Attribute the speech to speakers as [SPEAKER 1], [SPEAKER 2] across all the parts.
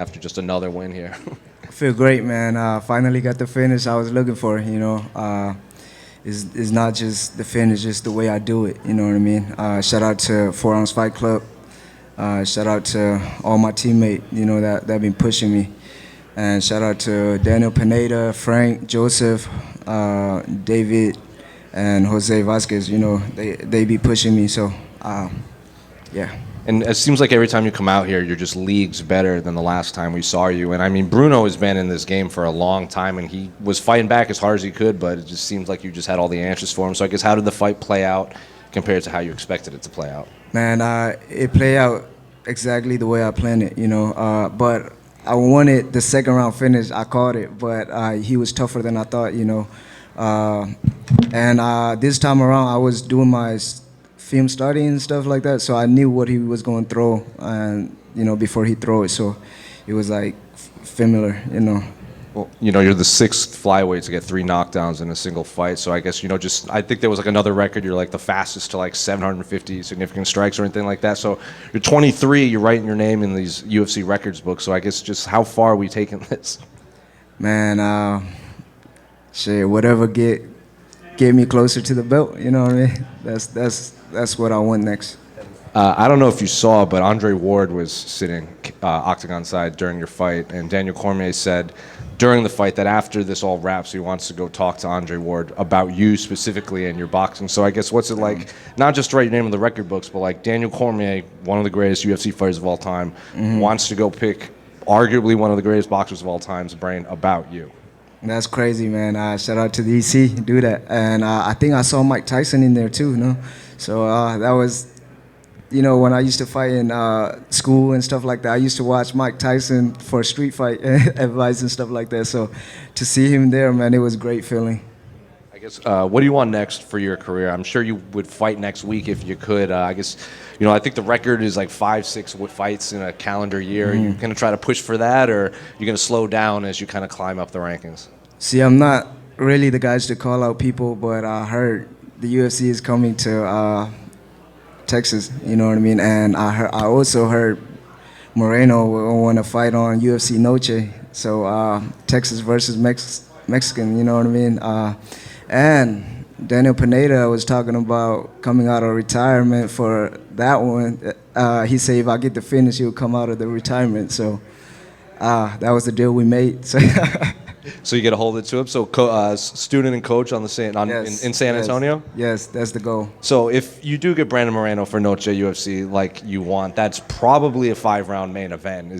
[SPEAKER 1] after just another win here?
[SPEAKER 2] I feel great, man. Finally got the finish I was looking for. It's not just the finish, just the way I do it. You know what I mean? Shout out to 4 Ounce Fight Club. Shout out to all my teammates, that been pushing me. And shout out to Daniel Pineda, Frank, Joseph, David, and Jose Vasquez. They be pushing me. So, yeah.
[SPEAKER 1] And it seems like every time you come out here, you're just leagues better than the last time we saw you. And I mean, Bruno has been in this game for a long time, and he was fighting back as hard as he could, but it just seems like you just had all the answers for him. So I guess how did the fight play out compared to how you expected it to play out?
[SPEAKER 2] Man, it played out exactly the way I planned it, but I wanted the second round finish. I caught it, but he was tougher than I thought, And this time around, I was doing my film study and stuff like that, so I knew what he was going to throw, and before he throw it, so it was like familiar.
[SPEAKER 1] Well, you're the 6th flyweight to get 3 knockdowns in a single fight, so I guess I think there was like another record. You're like the fastest to like 750 significant strikes or anything like that. So you're 23. You're writing your name in these UFC records books. So I guess just how far are we taking this?
[SPEAKER 2] Man, shit, whatever get me closer to the belt. You know what I mean? That's what I want next.
[SPEAKER 1] I don't know if you saw, but Andre Ward was sitting octagon side during your fight, and Daniel Cormier said during the fight that after this all wraps, he wants to go talk to Andre Ward about you specifically and your boxing. So I guess what's it like, not just to write your name in the record books, but like Daniel Cormier, one of the greatest UFC fighters of all time, wants to go pick arguably one of the greatest boxers of all time's brain about you.
[SPEAKER 2] That's crazy, man. Shout out to the EC, do that. And I think I saw Mike Tyson in there too, So that was, when I used to fight in school and stuff like that, I used to watch Mike Tyson for street fight advice and stuff like that. So to see him there, man, it was a great feeling.
[SPEAKER 1] I guess, what do you want next for your career? I'm sure you would fight next week if you could. I guess, I think the record is like 5-6 fights in a calendar year. Are you going to try to push for that, or are you going to slow down as you kind of climb up the rankings?
[SPEAKER 2] See, I'm not really the guys to call out people, but I heard the UFC is coming to Texas, you know what I mean? And I also heard Moreno will want to fight on UFC Noche, so Texas versus Mexican, you know what I mean? And Daniel Pineda was talking about coming out of retirement for that one. He said if I get the finish, he'll come out of the retirement. So that was the deal we made. So,
[SPEAKER 1] so you get a hold of it to him. So student and coach on the in San Antonio.
[SPEAKER 2] Yes, that's the goal.
[SPEAKER 1] So if you do get Brandon Moreno for Noche UFC like you want, that's probably a 5-round main event.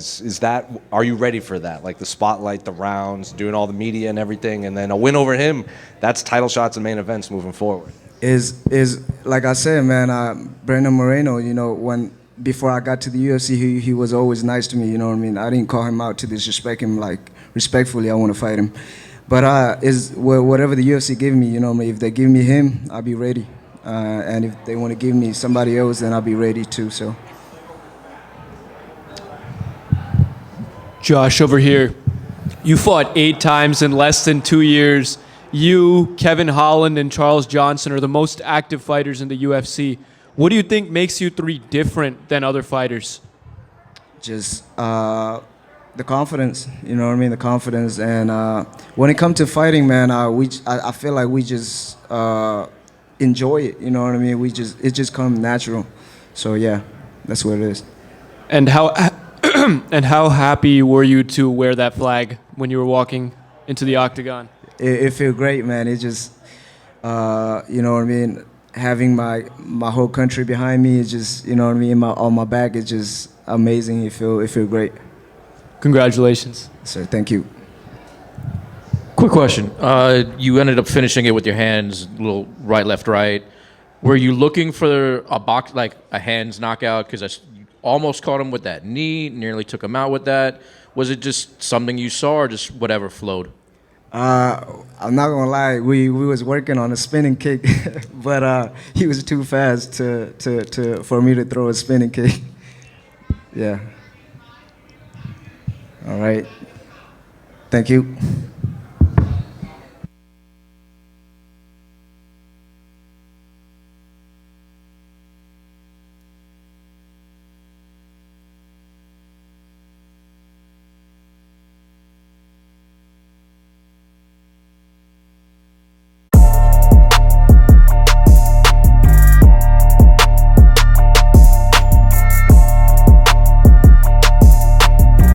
[SPEAKER 1] Are you ready for that? Like the spotlight, the rounds, doing all the media and everything, and then a win over him. That's title shots and main events moving forward.
[SPEAKER 2] Is like I said, man. Brandon Moreno. Before I got to the UFC, he was always nice to me, you know what I mean? I didn't call him out to disrespect him, like, respectfully, I want to fight him. But whatever the UFC give me, you know what I mean? If they give me him, I'll be ready. And if they want to give me somebody else, then I'll be ready too, so.
[SPEAKER 3] Josh, over here. You fought 8 times in less than 2 years. You, Kevin Holland, and Charles Johnson are the most active fighters in the UFC. What do you think makes you 3 different than other fighters?
[SPEAKER 2] Just the confidence, you know what I mean? The confidence. And when it comes to fighting, man, I feel like we just enjoy it, you know what I mean? It just comes natural. So, yeah, that's what it is.
[SPEAKER 3] And how happy were you to wear that flag when you were walking into the octagon?
[SPEAKER 2] It feels great, man. It just, you know what I mean? Having my whole country behind me is just, you know what I mean, on my back is just amazing. It feel great.
[SPEAKER 3] Congratulations.
[SPEAKER 2] So thank you.
[SPEAKER 4] Quick question. You ended up finishing it with your hands, little right, left, right. Were you looking for a hands knockout? Because you almost caught him with that knee, nearly took him out with that. Was it just something you saw, or just whatever flowed?
[SPEAKER 2] I'm not gonna lie, we was working on a spinning kick, but he was too fast for me to throw a spinning kick. Yeah. All right. Thank you.